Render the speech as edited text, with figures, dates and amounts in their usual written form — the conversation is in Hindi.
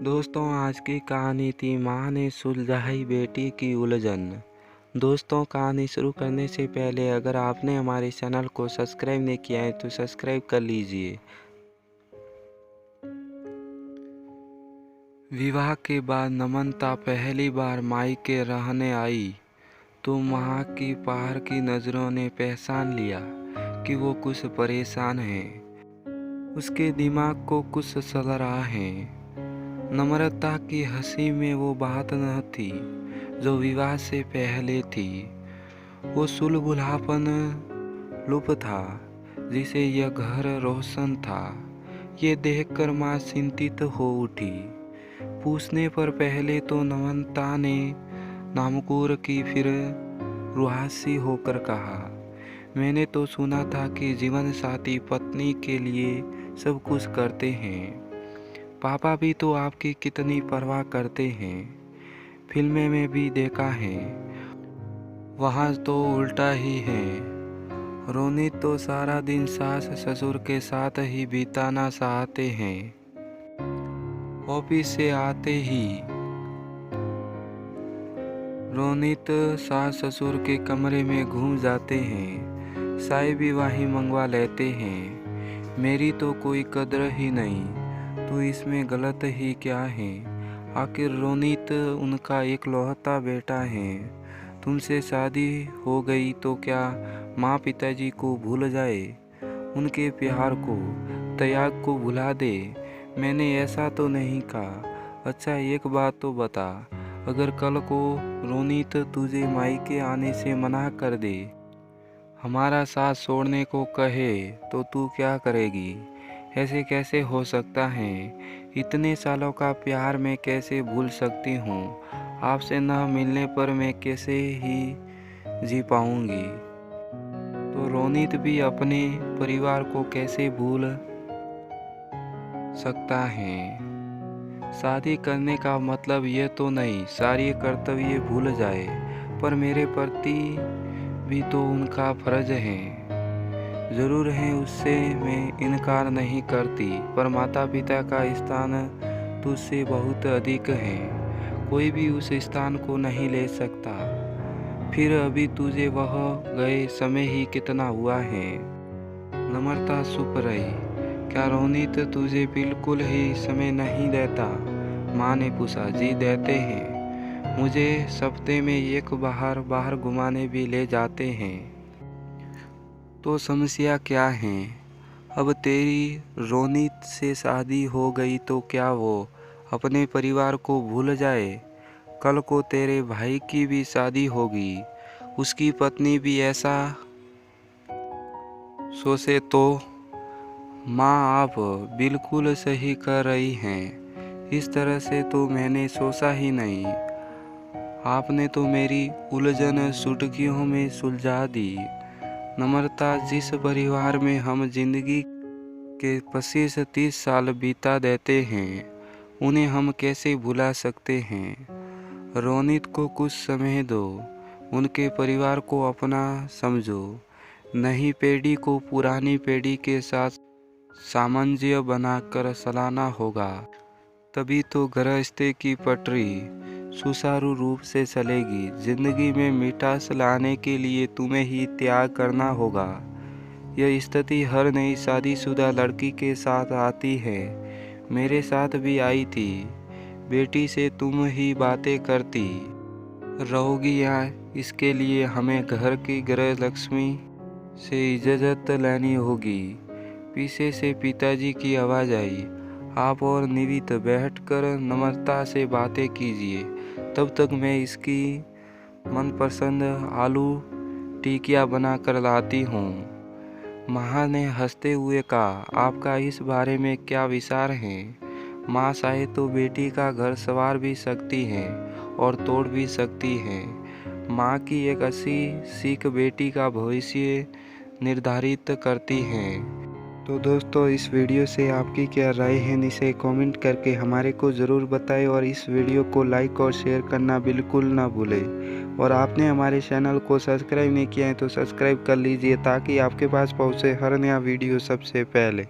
दोस्तों, आज की कहानी थी माँ ने सुलझाई बेटी की उलझन। दोस्तों, कहानी शुरू करने से पहले अगर आपने हमारे चैनल को सब्सक्राइब नहीं किया है तो सब्सक्राइब कर लीजिए। विवाह के बाद नमनता पहली बार मायके रहने आई तो माँ की बाहर की नज़रों ने पहचान लिया कि वो कुछ परेशान है। उसके दिमाग को कुछ चल रहा है। नम्रता की हंसी में वो बात न थी जो विवाह से पहले थी। वो सुलझापन लुप था जिसे यह घर रोशन था। ये देखकर माँ चिंतित हो उठी। पूछने पर पहले तो नम्रता ने नामकुर की, फिर रुहासी होकर कहा, मैंने तो सुना था कि जीवन साथी पत्नी के लिए सब कुछ करते हैं। पापा भी तो आपकी कितनी परवाह करते हैं। फिल्में में भी देखा है, वहाँ तो उल्टा ही है। रोनित तो सारा दिन सास ससुर के साथ ही बिताना चाहते हैं। ऑफिस से आते ही रोनित सास ससुर के कमरे में घुस जाते हैं। चाय भी वहीं मंगवा लेते हैं। मेरी तो कोई कदर ही नहीं, तो इसमें गलत ही क्या है। आखिर रोनित उनका इकलौता बेटा है। तुमसे शादी हो गई तो क्या माँ पिताजी को भूल जाए, उनके प्यार को, त्याग को भुला दे। मैंने ऐसा तो नहीं कहा। अच्छा, एक बात तो बता, अगर कल को रोनित तुझे मायके आने से मना कर दे, हमारा साथ छोड़ने को कहे, तो तू क्या करेगी? ऐसे कैसे हो सकता है? इतने सालों का प्यार मैं कैसे भूल सकती हूँ? आपसे न मिलने पर मैं कैसे ही जी पाऊँगी? तो रोनित भी अपने परिवार को कैसे भूल सकता है? शादी करने का मतलब ये तो नहीं सारे कर्तव्य भूल जाए, पर मेरे प्रति भी तो उनका फर्ज है। ज़रूर है, उससे मैं इनकार नहीं करती, पर माता पिता का स्थान तुझसे बहुत अधिक है। कोई भी उस स्थान को नहीं ले सकता। फिर अभी तुझे वह गए समय ही कितना हुआ है। नम्रता चुप रही। क्या रोनित तुझे बिल्कुल ही समय नहीं देता? माँ ने पूछा। जी देते हैं, मुझे हफ्ते में एक बाहर घुमाने भी ले जाते हैं। तो समस्या क्या है? अब तेरी रोनित से शादी हो गई तो क्या वो अपने परिवार को भूल जाए? कल को तेरे भाई की भी शादी होगी, उसकी पत्नी भी ऐसा सोचे तो? माँ, आप बिल्कुल सही कर रही हैं। इस तरह से तो मैंने सोचा ही नहीं। आपने तो मेरी उलझन चुटकियों में सुलझा दी। नम्रता, जिस परिवार में हम जिंदगी के 25-30 साल बिता देते हैं, उन्हें हम कैसे भुला सकते हैं? रोनित को कुछ समय दो, उनके परिवार को अपना समझो। नई पीढ़ी को पुरानी पीढ़ी के साथ सामंजस्य बनाकर चलाना होगा, तभी तो गृहस्थी की पटरी सुचारू रूप से चलेगी। जिंदगी में मिठास लाने के लिए तुम्हें ही त्याग करना होगा। यह स्थिति हर नई शादीशुदा लड़की के साथ आती है। मेरे साथ भी आई थी। बेटी से तुम ही बातें करती रहोगी यहाँ, इसके लिए हमें घर की गृह लक्ष्मी से इजाज़त लेनी होगी। पीछे से पिताजी की आवाज़ आई। आप और निवित बैठकर नम्रता से बातें कीजिए, तब तक मैं इसकी मनपसंद आलू टिकिया बना कर लाती हूँ। माँ ने हंसते हुए कहा, आपका इस बारे में क्या विचार है? माँ चाहे तो बेटी का घर संवार भी सकती हैं और तोड़ भी सकती हैं। माँ की एक अच्छी सीख बेटी का भविष्य निर्धारित करती हैं। तो दोस्तों, इस वीडियो से आपकी क्या राय है, इसे कमेंट करके हमारे को ज़रूर बताएं और इस वीडियो को लाइक और शेयर करना बिल्कुल ना भूलें। और आपने हमारे चैनल को सब्सक्राइब नहीं किया है तो सब्सक्राइब कर लीजिए, ताकि आपके पास पहुँचे हर नया वीडियो सबसे पहले।